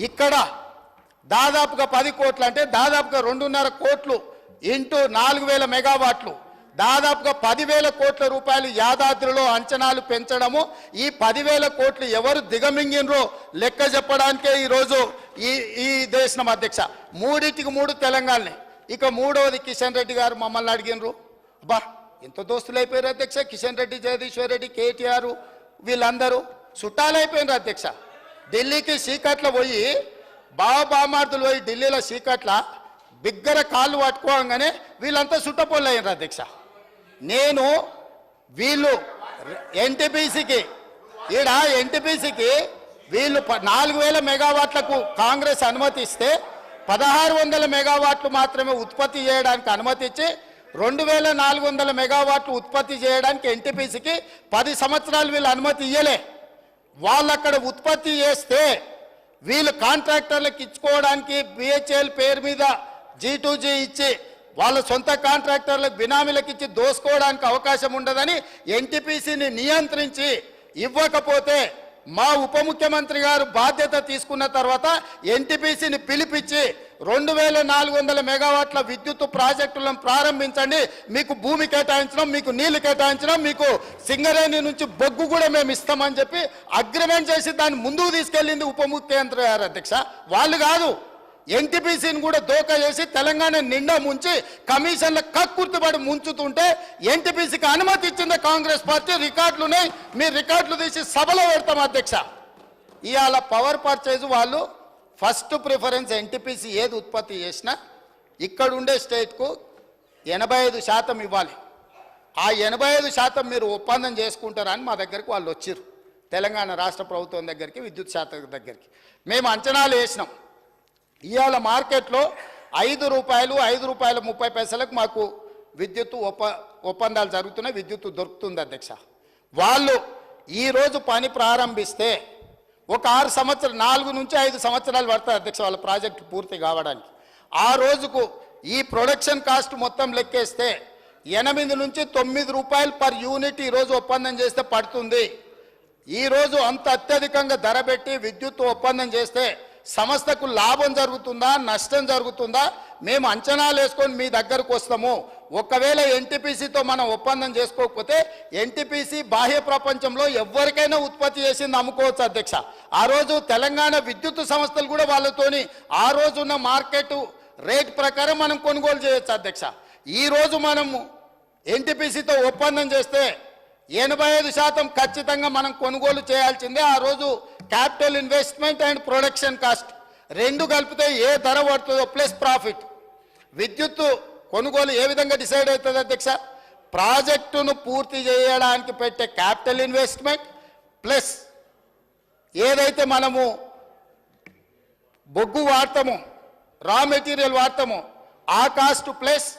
ఇక్కడ దాదాపుగా 10 కోట్లు అంటే దాదాపుగా 2.5 కోట్లు ఇంటూ 4000 మెగావాట్లు దాదాపుగా 10,000 కోట్ల రూపాయలు యాదాద్రిలో అంచనాలు పెంచడము. ఈ 10,000 కోట్లు ఎవరు దిగమింగినరో లెక్క చెప్పడానికే ఈరోజు ఈ దేశం అధ్యక్ష. 3 తెలంగాణనే. ఇక మూడవది కిషన్ రెడ్డి గారు మమ్మల్ని అడిగినరు. అబ్బా ఎంత దోస్తులు అయిపోయారు అధ్యక్ష. కిషన్ రెడ్డి, జగదీశ్వర్ రెడ్డి, కేటీఆర్ వీళ్ళందరూ చుట్టాలైపోయినారు అధ్యక్ష. ఢిల్లీకి సీకట్ల పోయి బామార్దులు పోయి ఢిల్లీలో సీకట్ల బిగ్గర కాళ్ళు పట్టుకోగానే వీళ్ళంతా చుట్టపోళ్ళు అయ్యారు అధ్యక్ష. నేను వీళ్ళు ఎన్టీపీసీకి వీళ్ళు 4000 మెగావాట్లకు కాంగ్రెస్ అనుమతి ఇస్తే 1600 మెగావాట్లు మాత్రమే ఉత్పత్తి చేయడానికి అనుమతి ఇచ్చి 2400 మెగావాట్లు ఉత్పత్తి చేయడానికి ఎన్టీపీసీకి 10 సంవత్సరాలు వీళ్ళు అనుమతి ఇయ్యలే. వాళ్ళు అక్కడ ఉత్పత్తి చేస్తే వీళ్ళు కాంట్రాక్టర్లకు ఇచ్చుకోవడానికి బిహెచ్ఎల్ పేరు మీద G2G ఇచ్చి వాళ్ళ సొంత కాంట్రాక్టర్లకు బినామీలకు ఇచ్చి దోసుకోవడానికి అవకాశం ఉండదని ఎన్టీపీసీని నియంత్రించి ఇవ్వకపోతే మా ఉప ముఖ్యమంత్రి గారు బాధ్యత తీసుకున్న తర్వాత ఎన్టీపీసీని పిలిపించి 2400 మెగావాట్ల విద్యుత్ ప్రాజెక్టులను ప్రారంభించండి, మీకు భూమి కేటాయించడం, మీకు నీళ్లు కేటాయించడం, మీకు సింగరేణి నుంచి బొగ్గు కూడా మేము ఇస్తామని చెప్పి అగ్రిమెంట్ చేసి దాన్ని ముందుకు తీసుకెళ్ళింది ఉప ముఖ్యమంత్రి గారు అధ్యక్ష. వాళ్ళు కాదు, ఎన్టీపీసీని కూడా దోకా చేసి తెలంగాణ నిండా ముంచి కమిషన్ల కక్కుర్తిపడి ముంచుతుంటే ఎన్టీపీసీకి అనుమతి ఇచ్చింది కాంగ్రెస్ పార్టీ. రికార్డులున్నాయి, మీరు రికార్డులు తీసి సభలో పెడతాం అధ్యక్ష. ఇవాళ పవర్ పర్చేజ్ వాళ్ళు ఫస్ట్ ప్రిఫరెన్స్ ఎన్టీపీసీ ఏది ఉత్పత్తి చేసినా ఇక్కడ ఉండే స్టేట్కు 85% ఇవ్వాలి. ఆ 85% మీరు ఒప్పందం చేసుకుంటారని మా దగ్గరికి వాళ్ళు వచ్చారు. తెలంగాణ రాష్ట్ర ప్రభుత్వం దగ్గరికి, విద్యుత్ శాఖ దగ్గరికి మేము అంచనాలు వేసినాం. ఇవాళ మార్కెట్లో ₹5.30 మాకు విద్యుత్ ఒప్పందాలు జరుగుతున్నాయి, విద్యుత్ దొరుకుతుంది అధ్యక్ష. వాళ్ళు ఈరోజు పని ప్రారంభిస్తే ఒక 4 నుంచి 5 సంవత్సరాలు పడుతుంది అధ్యక్ష వాళ్ళ ప్రాజెక్టు పూర్తి కావడానికి. ఆ రోజుకు ఈ ప్రొడక్షన్ కాస్ట్ మొత్తం లెక్కేస్తే ₹8 నుంచి ₹9 పర్ యూనిట్ ఈరోజు ఒప్పందం చేస్తే పడుతుంది. ఈరోజు అంత అత్యధికంగా ధర పెట్టి విద్యుత్ ఒప్పందం చేస్తే సంస్థకు లాభం జరుగుతుందా, నష్టం జరుగుతుందా? మేము అంచనాలు వేసుకొని మీ దగ్గరకు వస్తాము. ఒకవేళ ఎన్టీపీసీతో మనం ఒప్పందం చేసుకోకపోతే ఎన్టీపీసీ బాహ్య ప్రపంచంలో ఎవరికైనా ఉత్పత్తి చేసింది అమ్ముకోవచ్చు అధ్యక్ష. ఆ రోజు తెలంగాణ విద్యుత్ సంస్థలు కూడా వాళ్ళతోని ఆ రోజున్న మార్కెట్ రేట్ ప్రకారం మనం కొనుగోలు చేయొచ్చు అధ్యక్ష. ఈరోజు మనము ఎన్టీపీసీతో ఒప్పందం చేస్తే 85% ఖచ్చితంగా మనం కొనుగోలు చేయాల్సిందే. ఆ రోజు capital investment and production cost రెండు కలిపితే ఏ ధర పడుతుందో ప్లస్ ప్రాఫిట్. విద్యుత్ కొనుగోలు ఏ విధంగా డిసైడ్ అవుతుంది అధ్యక్ష? ప్రాజెక్టును పూర్తి చేయడానికి పెట్టే క్యాపిటల్ ఇన్వెస్ట్మెంట్ ప్లస్ ఏదైతే మనము బొగ్గు వాడతామో, రా మెటీరియల్ వాడతామో ఆ కాస్ట్ ప్లస్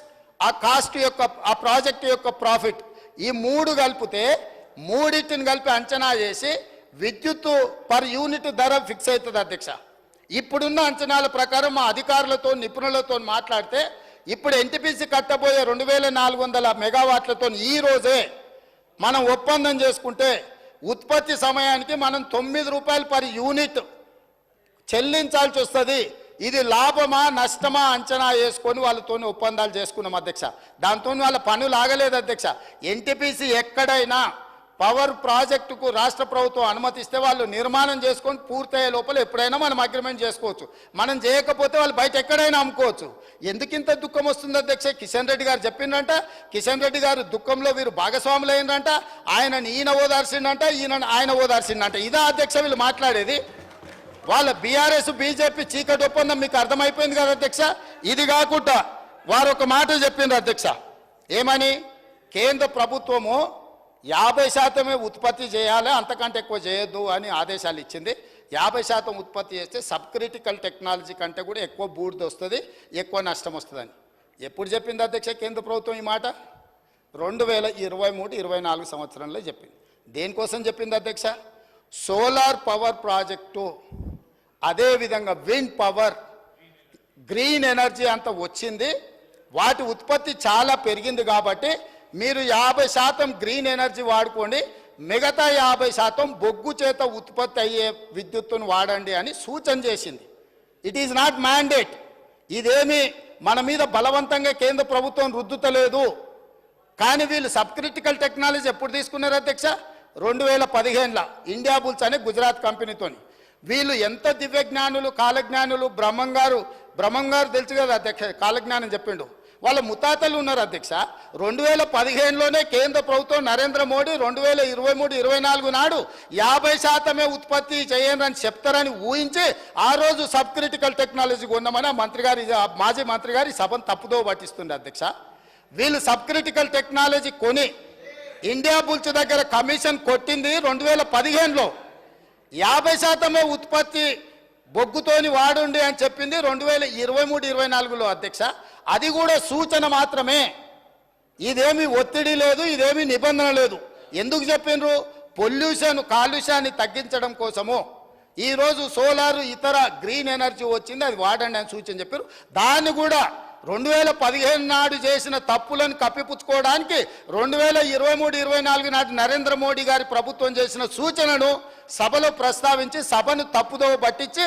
ఆ కాస్ట్ యొక్క ఆ ప్రాజెక్టు యొక్క ప్రాఫిట్, ఈ 3 కలిపితే మూడింటిని కలిపి అంచనా చేసి విద్యుత్ పర్ యూనిట్ ధర ఫిక్స్ అవుతుంది అధ్యక్ష. ఇప్పుడున్న అంచనాల ప్రకారం మా అధికారులతో నిపుణులతో మాట్లాడితే ఇప్పుడు ఎన్టీపీసీ కట్టబోయే 2400 మెగావాట్లతో ఈ రోజే మనం ఒప్పందం చేసుకుంటే ఉత్పత్తి సమయానికి మనం ₹9 పర్ యూనిట్ చెల్లించాల్సి వస్తుంది. ఇది లాభమా నష్టమా అంచనా వేసుకొని వాళ్ళతో ఒప్పందాలు చేసుకున్నాం అధ్యక్ష. దాంతో వాళ్ళ పనులు ఆగలేదు అధ్యక్ష. ఎన్టీపీసీ ఎక్కడైనా పవర్ ప్రాజెక్టుకు రాష్ట్ర ప్రభుత్వం అనుమతిస్తే వాళ్ళు నిర్మాణం చేసుకొని పూర్తయ్యే లోపల ఎప్పుడైనా మనం అగ్రిమెంట్ చేసుకోవచ్చు. మనం చేయకపోతే వాళ్ళు బయట ఎక్కడైనా అమ్ముకోవచ్చు. ఎందుకింత దుఃఖం వస్తుంది అధ్యక్ష? కిషన్ రెడ్డి గారు చెప్పిండంట, కిషన్ రెడ్డి గారు దుఃఖంలో వీరు భాగస్వాములు అయిందంట, ఈయన ఓదార్చిండంట, ఆయన ఓదార్చిండంట. ఇదా అధ్యక్ష వీళ్ళు మాట్లాడేది? వాళ్ళ బీఆర్ఎస్ బీజేపీ చీకటి ఒప్పందం మీకు అర్థమైపోయింది కదా అధ్యక్ష. ఇది కాకుండా వారు ఒక మాట చెప్పిండ్రు అధ్యక్ష. ఏమని? కేంద్ర ప్రభుత్వము 50% ఉత్పత్తి చేయాలి, అంతకంటే ఎక్కువ చేయొద్దు అని ఆదేశాలు ఇచ్చింది. 50% ఉత్పత్తి చేస్తే సబ్ క్రిటికల్ టెక్నాలజీ కంటే కూడా ఎక్కువ బూడిద వస్తుంది, ఎక్కువ నష్టం వస్తుందని ఎప్పుడు చెప్పింది అధ్యక్ష కేంద్ర ప్రభుత్వం? ఈ మాట 2023-24 సంవత్సరంలో చెప్పింది. దేనికోసం చెప్పింది అధ్యక్ష? సోలార్ పవర్ ప్రాజెక్టు, అదేవిధంగా విండ్ పవర్, గ్రీన్ ఎనర్జీ అంత వచ్చింది, వాటి ఉత్పత్తి చాలా పెరిగింది కాబట్టి మీరు 50% గ్రీన్ ఎనర్జీ వాడుకోండి, మిగతా 50% బొగ్గు చేత ఉత్పత్తి అయ్యే విద్యుత్తును వాడండి అని సూచన చేసింది. It is not mandate. ఇదేమి మన మీద బలవంతంగా కేంద్ర ప్రభుత్వం రుద్దుతలేదు. కానీ వీళ్ళు సబ్ క్రిటికల్ టెక్నాలజీ ఎప్పుడు తీసుకున్నారు అధ్యక్ష? 2015లో ఇండియా బుల్స్ అనే గుజరాత్ కంపెనీతోని. వీళ్ళు ఎంత దివ్యజ్ఞానులు, కాలజ్ఞానులు. బ్రహ్మం గారు తెలుసు కదా అధ్యక్ష, కాలజ్ఞానం చెప్పిండు. వాళ్ళ ముతాతలు ఉన్నారు అధ్యక్ష. 2015లోనే కేంద్ర ప్రభుత్వం నరేంద్ర మోడీ 2023-24 నాడు 50% ఉత్పత్తి చేయండి అని చెప్తారని ఊహించి ఆ రోజు సబ్ క్రిటికల్ టెక్నాలజీ కొన్నామని మాజీ మంత్రి గారి సభను తప్పుదో పట్టిస్తుంది అధ్యక్ష. వీళ్ళు సబ్ క్రిటికల్ టెక్నాలజీ కొని ఇండియా బుల్స్ దగ్గర కమిషన్ కొట్టింది 2015లో. 50% ఉత్పత్తి బొగ్గుతోని వాడుండి అని చెప్పింది 2023-24లో అధ్యక్ష. అది కూడా సూచన మాత్రమే. ఇదేమి ఒత్తిడి లేదు, ఇదేమి నిబంధన లేదు. ఎందుకు చెప్పిండ్రు? కాలుష్యాన్ని తగ్గించడం కోసము. ఈరోజు సోలార్ ఇతర గ్రీన్ ఎనర్జీ వచ్చింది, అది వాడండి అని సూచన చెప్పారు. దాన్ని కూడా 2015 నాడు చేసిన తప్పులను కప్పిపుచ్చుకోవడానికి 2023-24 నాటి నరేంద్ర మోడీ గారి ప్రభుత్వం చేసిన సూచనను సభలో ప్రస్తావించి సభను తప్పుదోవ పట్టించి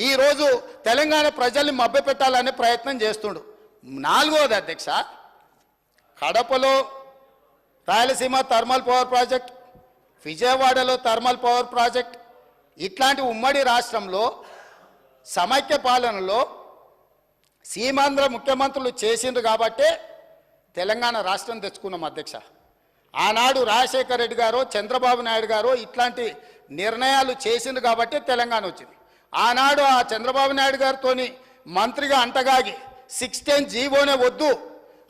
ఈరోజు తెలంగాణ ప్రజల్ని మభ్యపెట్టాలనే ప్రయత్నం చేస్తుండు. 4వది అధ్యక్ష, కడపలో రాయలసీమ థర్మల్ పవర్ ప్రాజెక్ట్, విజయవాడలో థర్మల్ పవర్ ప్రాజెక్ట్, ఇట్లాంటి ఉమ్మడి రాష్ట్రంలో సమైక్య పాలనలో సీమాంధ్ర ముఖ్యమంత్రులు చేసిండ్రు కాబట్టే తెలంగాణ రాష్ట్రం తెచ్చుకున్నాం అధ్యక్ష. ఆనాడు రాజశేఖర రెడ్డి గారు, చంద్రబాబు నాయుడు గారు ఇట్లాంటి నిర్ణయాలు చేసిండ్రు కాబట్టే తెలంగాణ వచ్చింది. ఆనాడు ఆ చంద్రబాబు నాయుడు గారితో మంత్రిగా అంటగాగి 610 జీవోనే వద్దు,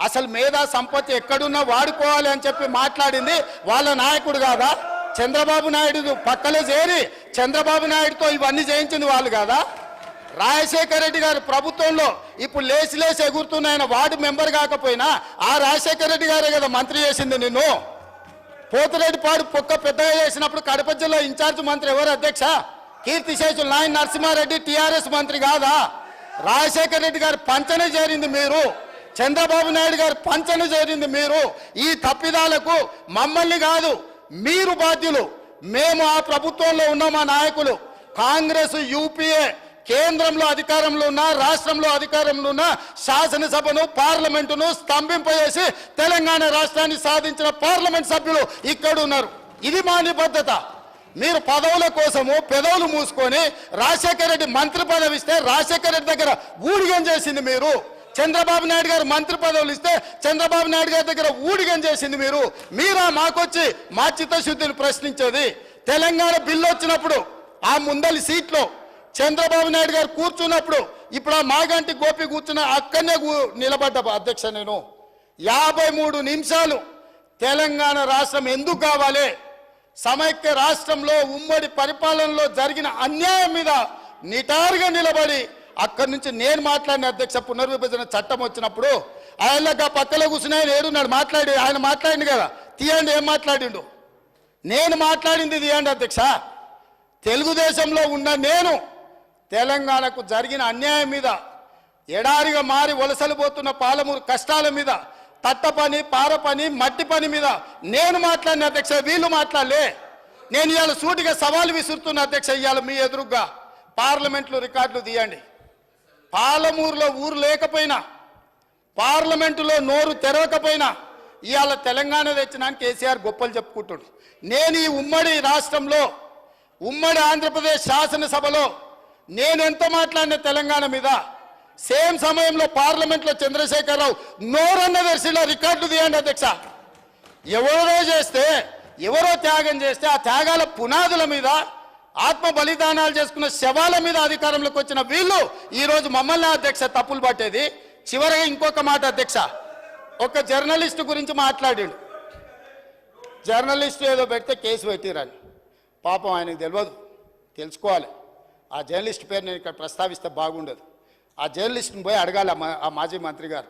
అసలు మేధా సంపత్తి ఎక్కడున్నా వాడుకోవాలి అని చెప్పి మాట్లాడింది వాళ్ళ నాయకుడు కాదా? చంద్రబాబు నాయుడు పక్కలో చేరి చంద్రబాబు నాయుడుతో ఇవన్నీ చేయించింది వాళ్ళు కాదా? రాజశేఖర రెడ్డి గారి ప్రభుత్వంలో ఇప్పుడు లేచి ఎగురుతున్నాయన వార్డు మెంబర్ కాకపోయినా ఆ రాజశేఖర రెడ్డి గారే కదా మంత్రి చేసింది నిన్ను. పోతిరెడ్డిపాడు పొక్క పెద్దగా చేసినప్పుడు కడప జిల్లా ఇన్ఛార్జ్ మంత్రి ఎవరు అధ్యక్ష? కీర్తిశేషులు నాయన నరసింహారెడ్డి టీఆర్ఎస్ మంత్రి కాదా? రాజశేఖర రెడ్డి గారి పంచన చేరింది మీరు, చంద్రబాబు నాయుడు గారి పంచన చేరింది మీరు. ఈ తప్పిదాలకు మమ్మల్ని కాదు, మీరు బాధ్యులు. మేము ఆ ప్రభుత్వంలో ఉన్న మా నాయకులు కాంగ్రెస్, యూపీఏ కేంద్రంలో అధికారంలో ఉన్న, రాష్ట్రంలో అధికారంలో ఉన్న శాసనసభను, పార్లమెంటును స్తంభింపజేసి తెలంగాణ రాష్ట్రాన్ని సాధించిన పార్లమెంట్ సభ్యులు ఇక్కడ ఉన్నారు. ఇది మా నిబద్ధత. మీరు పదవుల కోసము పెదవులు మూసుకొని రాజశేఖర రెడ్డి మంత్రి పదవి ఇస్తే రాజశేఖర రెడ్డి దగ్గర ఊడిగం చేసింది మీరు. చంద్రబాబు నాయుడు గారు మంత్రి పదవులు ఇస్తే చంద్రబాబు నాయుడు గారి దగ్గర ఊడిగం చేసింది మీరు. మీరా మాకొచ్చి మా చిత్తశుద్ధిని ప్రశ్నించేది? తెలంగాణ బిల్లు వచ్చినప్పుడు ఆ ముందలి సీట్లో చంద్రబాబు నాయుడు గారు కూర్చున్నప్పుడు ఇప్పుడు ఆ మాగంటి గోపి కూర్చున్న అక్కడనే నిలబడ్డ అధ్యక్ష. నేను 53 నిమిషాలు తెలంగాణ రాష్ట్రం ఎందుకు కావాలి, సమైక్య రాష్ట్రంలో ఉమ్మడి పరిపాలనలో జరిగిన అన్యాయం మీద నిటారుగా నిలబడి అక్కడి నుంచి నేను మాట్లాడిన అధ్యక్ష. పునర్విభజన చట్టం వచ్చినప్పుడు ఆయన పక్కలో కూర్చుని ఆయన ఏడున్నాడు, ఆయన మాట్లాడింది కదా, తీయండి ఏం మాట్లాడిండు. నేను మాట్లాడింది తీయండి అధ్యక్ష. తెలుగుదేశంలో ఉన్న నేను తెలంగాణకు జరిగిన అన్యాయం మీద, ఎడారిగా మారి వలసలు పోతున్న పాలమూరు కష్టాల మీద, తట్ట పని, పార పని, మట్టి పని మీద నేను మాట్లాడిన అధ్యక్ష. వీళ్ళు మాట్లాడలే. నేను ఇవాళ సూటిగా సవాలు విసురుతున్న అధ్యక్ష. ఇవాళ మీ ఎదురుగా పార్లమెంట్లో రికార్డులు తీయండి. పాలమూరులో ఊరు లేకపోయినా, పార్లమెంటులో నోరు తెరవకపోయినా ఇవాళ తెలంగాణ తెచ్చినాను కేసీఆర్ గొప్పలు చెప్పుకుంటున్నాడు. నేను ఈ ఉమ్మడి రాష్ట్రంలో, ఉమ్మడి ఆంధ్రప్రదేశ్ శాసనసభలో నేను ఎంత మాట్లాడిన తెలంగాణ మీద, సేమ్ సమయంలో పార్లమెంట్లో చంద్రశేఖరరావు నోరన్న దర్శిలో రికార్డు తీయండి అధ్యక్ష. ఎవరో చేస్తే, ఎవరో త్యాగం చేస్తే ఆ త్యాగాల పునాదుల మీద, ఆత్మ బలిదానాలు చేసుకున్న శవాల మీద అధికారంలోకి వచ్చిన వీళ్ళు ఈరోజు మమ్మల్ని అధ్యక్ష తప్పులు పట్టేది. చివరిగా ఇంకొక మాట అధ్యక్ష, ఒక జర్నలిస్టు గురించి మాట్లాడాడు. జర్నలిస్టు ఏదో పెడితే కేసు పెట్టిరని. పాపం ఆయనకు తెలియదు, తెలుసుకోవాలి. ఆ జర్నలిస్ట్ పేరు నేను ఇక్కడ ప్రస్తావిస్తే బాగుండదు. ఆ జర్నలిస్ట్ని పోయి అడగాలి ఆ మాజీ మంత్రి గారు.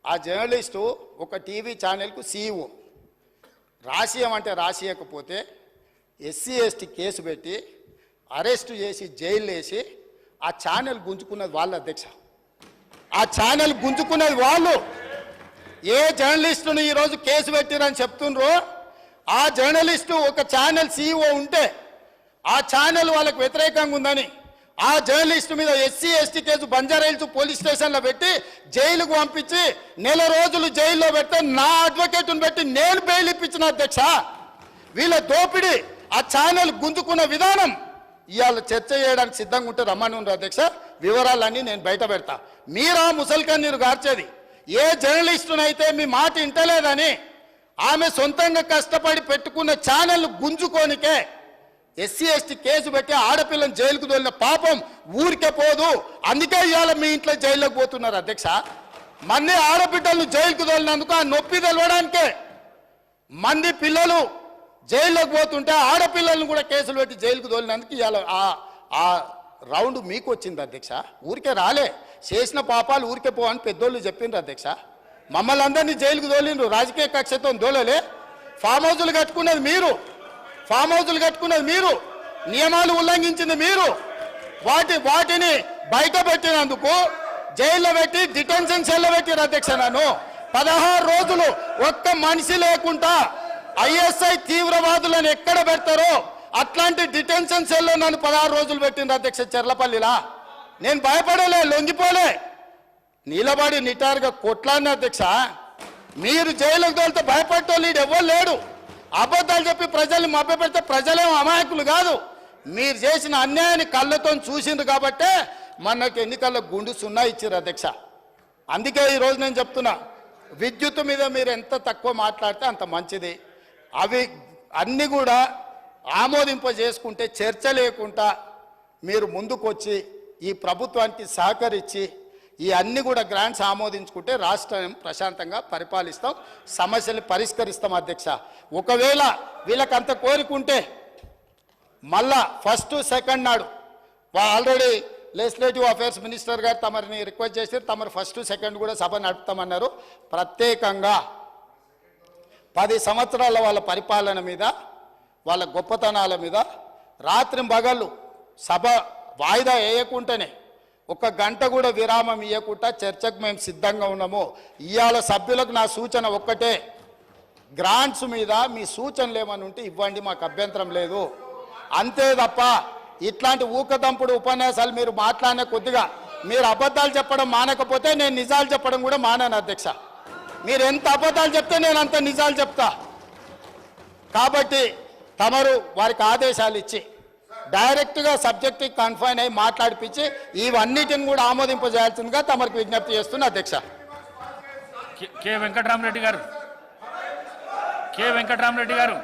ఆ జర్నలిస్టు ఒక టీవీ ఛానల్కు సీఈఓ. రాసియమంటే రాసియకపోతే ఎస్సీ ఎస్టీ కేసు పెట్టి అరెస్టు చేసి జైలు వేసి ఆ ఛానల్ గుంజుకున్నది వాళ్ళు అధ్యక్ష. ఆ ఛానల్ గుంజుకున్నది వాళ్ళు. ఏ జర్నలిస్టును ఈరోజు కేసు పెట్టిరని చెప్తుండ్రో ఆ జర్నలిస్టు ఒక ఛానల్ CEO ఉంటే ఆ ఛానల్ వాళ్ళకు వ్యతిరేకంగా ఉందని ఆ జర్నలిస్టు మీద SC ST case Banjara Hills police స్టేషన్లో పెట్టి జైలుకు పంపించి నెల రోజులు జైల్లో పెడితే నా అడ్వకేట్ను పెట్టి నేను బెయిల్ ఇప్పించిన అధ్యక్ష. వీళ్ళ దోపిడీ ఆ ఛానల్ గుంజుకున్న విధానం ఇవాళ చర్చ చేయడానికి సిద్ధంగా ఉంటే రమ్మని ఉన్నారు అధ్యక్ష. వివరాలన్నీ నేను బయట పెడతా. మీరా ముసల్కన్నీరు గార్చేది ఏ జర్నలిస్టునైతే మీ మాట ఇంటలేదని ఆమె సొంతంగా కష్టపడి పెట్టుకున్న ఛానల్ గుంజుకోనికే SC ST కేసు పెట్టి ఆడపిల్లని జైలుకు తోలిన పాపం ఊరికే పోదు. అందుకే ఇవాళ మీ ఇంట్లో జైల్లోకి పోతున్నారు అధ్యక్ష. మంది ఆడబిడ్డలను జైలుకు తోలినందుకు ఆ నొప్పి తెలవడానికే మంది పిల్లలు జైల్లోకి పోతుంటే ఆడపిల్లలను కూడా కేసులు పెట్టి జైలుకు తోలినందుకు ఇవాళ ఆ రౌండ్ మీకు వచ్చింది అధ్యక్ష. ఊరికే రాలే, చేసిన పాపాలు ఊరికే పో అని పెద్దోళ్ళు చెప్పిండ్రు అధ్యక్ష. మమ్మల్ని అందరినీ జైలుకు తోలిండ్రు, రాజకీయ కక్షతో దోలలే. ఫామ్ హౌజులు కట్టుకున్నది మీరు, నియమాలు ఉల్లంఘించింది మీరు. వాటిని బయట పెట్టినందుకు జైల్లో పెట్టి డిటెన్షన్ సెల్లో పెట్టిన అధ్యక్ష. నన్ను 16 రోజులు ఒక్క మనిషి లేకుండా ISI తీవ్రవాదులను ఎక్కడ పెడతారో అట్లాంటి డిటెన్షన్ సెల్లో నన్ను 16 రోజులు పెట్టిండ్రు అధ్యక్ష చెర్లపల్లిలా. నేను భయపడలే, లొంగిపోలే, నిలబడి నిటారుగా కొట్లాడిన అధ్యక్ష. మీరు జైలుకు తోలితే భయపడటోళ్ళు ఎవరు లేడు. అబద్ధాలు చెప్పి ప్రజల్ని మభ్యపెడితే ప్రజలేం అమాయకులు కాదు. మీరు చేసిన అన్యాయాన్ని కళ్ళతో చూసిండ్రు కాబట్టే మనకు ఎన్నికల్లో గుండు 0 ఇచ్చారు అధ్యక్ష. అందుకే ఈరోజు నేను చెప్తున్నా, విద్యుత్ మీద మీరు ఎంత తక్కువ మాట్లాడితే అంత మంచిది. అవి అన్నీ కూడా ఆమోదింపజేసుకుంటే చర్చ లేకుండా మీరు ముందుకొచ్చి ఈ ప్రభుత్వానికి సహకరించి ఈ అన్ని కూడా గ్రాంట్స్ ఆమోదించుకుంటే రాష్ట్రం ప్రశాంతంగా పరిపాలిస్తాం, సమస్యలు పరిష్కరిస్తాం అధ్యక్ష. ఒకవేళ వీళ్ళకంత కోరికుంటే మళ్ళా 1st 2nd నాడు ఆల్రెడీ లెజిస్లేటివ్ అఫేర్స్ మినిస్టర్ గారు తమరిని రిక్వెస్ట్ చేశారు, తమరు 1st 2nd కూడా సభ నడుపుతామన్నారు. ప్రత్యేకంగా 10 సంవత్సరాల వాళ్ళ పరిపాలన మీద, వాళ్ళ గొప్పతనాల మీద రాత్రింబగళ్ళు సభ వాయిదా వేయకుండానే 1 గంట కూడా విరామం ఇవ్వకుండా చర్చకు మేము సిద్ధంగా ఉన్నాము. ఇవాళ సభ్యులకు నా సూచన ఒక్కటే, గ్రాంట్స్ మీద మీ సూచనలు ఏమని ఉంటే ఇవ్వండి, మాకు అభ్యంతరం లేదు. అంతే తప్ప ఇట్లాంటి ఊకదంపుడు ఉపన్యాసాలు మీరు మాట్లాడిన కొద్దిగా మీరు అబద్ధాలు చెప్పడం మానకపోతే నేను నిజాలు చెప్పడం కూడా మానాను అధ్యక్ష. మీరు ఎంత అబద్ధాలు చెప్తే నేను అంత నిజాలు చెప్తా. కాబట్టి తమరు వారికి ఆదేశాలు ఇచ్చి డైరెక్ట్గా సబ్జెక్ట్కి కన్ఫైన్ అయ్యి మాట్లాడిపించి ఇవన్నిటిని కూడా ఆమోదింపజేయాల్సిందిగా తమరికి విజ్ఞప్తి చేస్తున్నా అధ్యక్ష. కె వెంకటరామరెడ్డి గారు